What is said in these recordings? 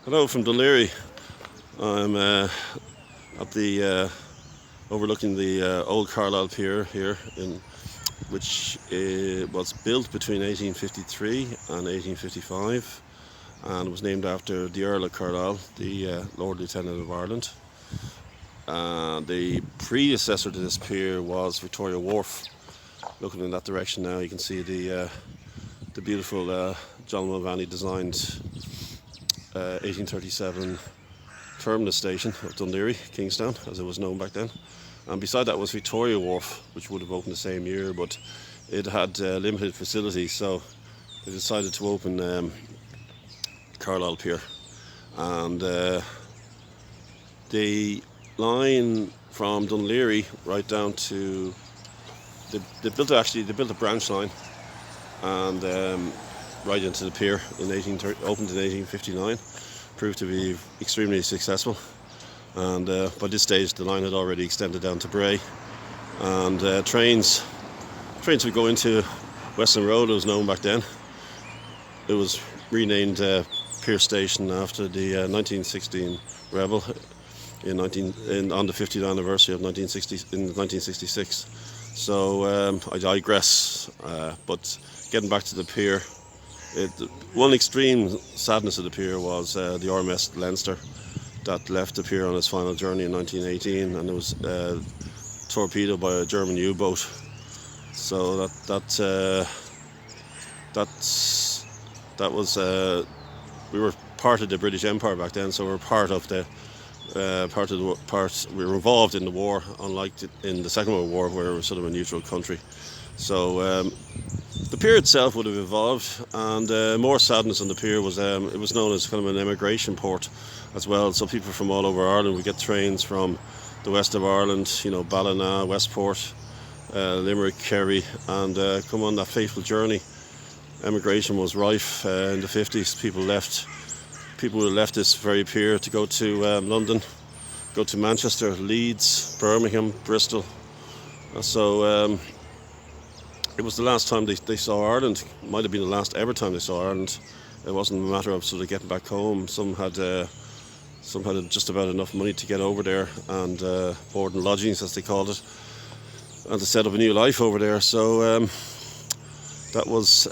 Hello from Dunleary. I'm at the overlooking the old Carlisle Pier here, which was built between 1853 and 1855, and was named after the Earl of Carlisle, the Lord Lieutenant of Ireland. The predecessor to this pier was Victoria Wharf. Looking in that direction now, you can see the beautiful John Mulvaney designed 1837 terminus station of Dunleary, Kingstown, as it was known back then. And beside that was Victoria Wharf, which would have opened the same year, but it had limited facilities, so they decided to open Carlisle Pier. And the line from Dunleary right down to they built a branch line and right into the pier opened in 1859, proved to be extremely successful. And by this stage, the line had already extended down to Bray, and trains would go into Western Road. It was known back then. It was renamed Pier Station after the 1916 rebel on the 50th anniversary of 1966. So I digress. But getting back to the pier, one extreme sadness of the pier was the RMS Leinster that left the pier on its final journey in 1918, and it was torpedoed by a German U-boat. So that was we were part of the British Empire back then, so we were we were involved in the war, unlike in the Second World War, where we were sort of a neutral country. So the pier itself would have evolved, and more sadness on the pier was it was known as kind of an emigration port as well. So people from all over Ireland would get trains from the west of Ireland, Ballina, Westport, Limerick, Kerry, and come on that fateful journey. Emigration was rife in the 50s. People who left this very pier to go to London, go to Manchester, Leeds, Birmingham, Bristol. So it was the last time they saw Ireland. It might have been the last ever time they saw Ireland. It wasn't a matter of sort of getting back home. Some had just about enough money to get over there, and board and lodgings, as they called it, and to set up a new life over there. So that was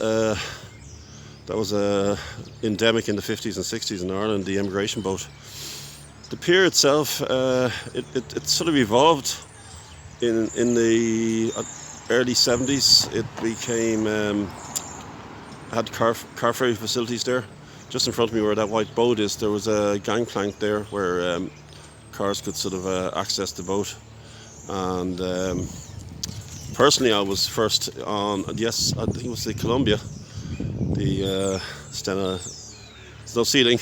endemic in the 50s and 60s in Ireland, the emigration boat. The pier itself, it sort of evolved in the early 70s. It became had car ferry facilities there. Just in front of me, where that white boat is, there was a gangplank there where cars could sort of access the boat. And personally, I was first on, yes, I think it was the Columbia, the Stena, there's no sailing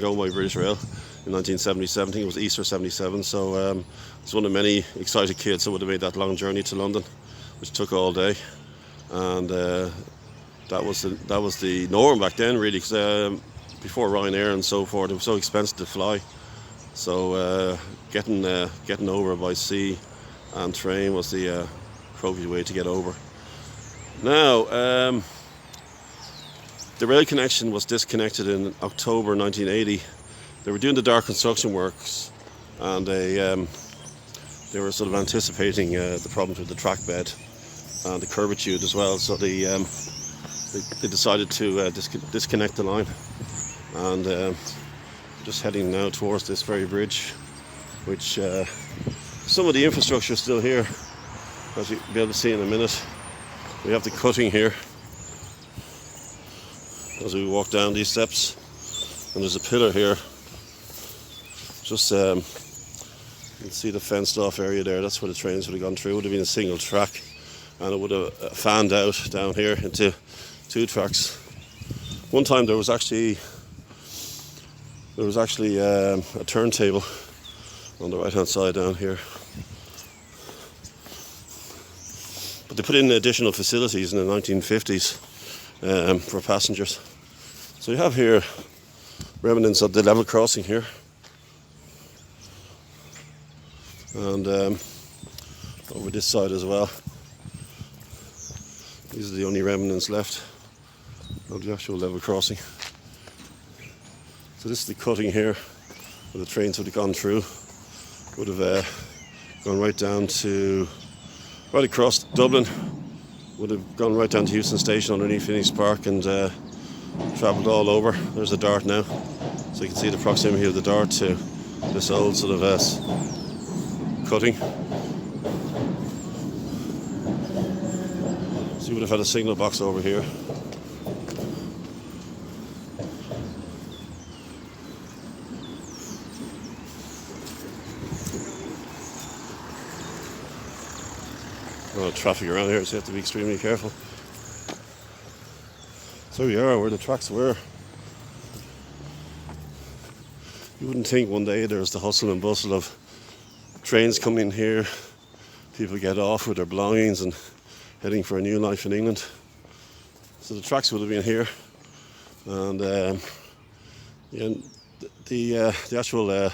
owned by British Rail in 1977. I think it was Easter 77. So I was one of many excited kids that would have made that long journey to London, which took all day. And that was the norm back then, really, because before Ryanair and so forth, it was so expensive to fly. So getting over by sea and train was the appropriate way to get over. Now, the rail connection was disconnected in October 1980. They were doing the dark construction works, and they were sort of anticipating the problems with the track bed and the curvature as well. So they decided to disconnect the line, and just heading now towards this very bridge, which some of the infrastructure is still here, as you'll be able to see in a minute. We have the cutting here as we walk down these steps, and there's a pillar here. Just you can see the fenced off area there. That's where the trains would have gone through. It would have been a single track, and it would have fanned out down here into two tracks. One time there was actually a turntable on the right hand side down here, but they put in additional facilities in the 1950s for passengers. So you have here remnants of the level crossing here, and over this side as well. These are the only remnants left of the actual level crossing. So this is the cutting here where the trains would have gone through. Would have gone right down to, right across Dublin. Would have gone right down to Euston Station underneath Phoenix Park and travelled all over. There's the Dart now. So you can see the proximity of the Dart to this old sort of cutting. So you would have had a signal box over here. A lot of traffic around here, so you have to be extremely careful. So we are where the tracks were. You wouldn't think one day there's the hustle and bustle of trains coming here, people get off with their belongings and heading for a new life in England. So the tracks would have been here, and the actual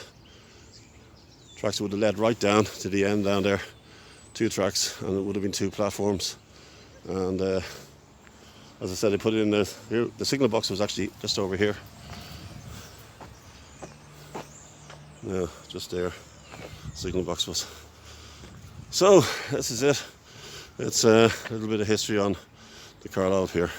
tracks would have led right down to the end down there. 2 tracks, and it would have been 2 platforms. And as I said, they put it in the signal box was actually just over here. No, just there. Signal box was. So this is it. It's a little bit of history on the Carlisle Pier.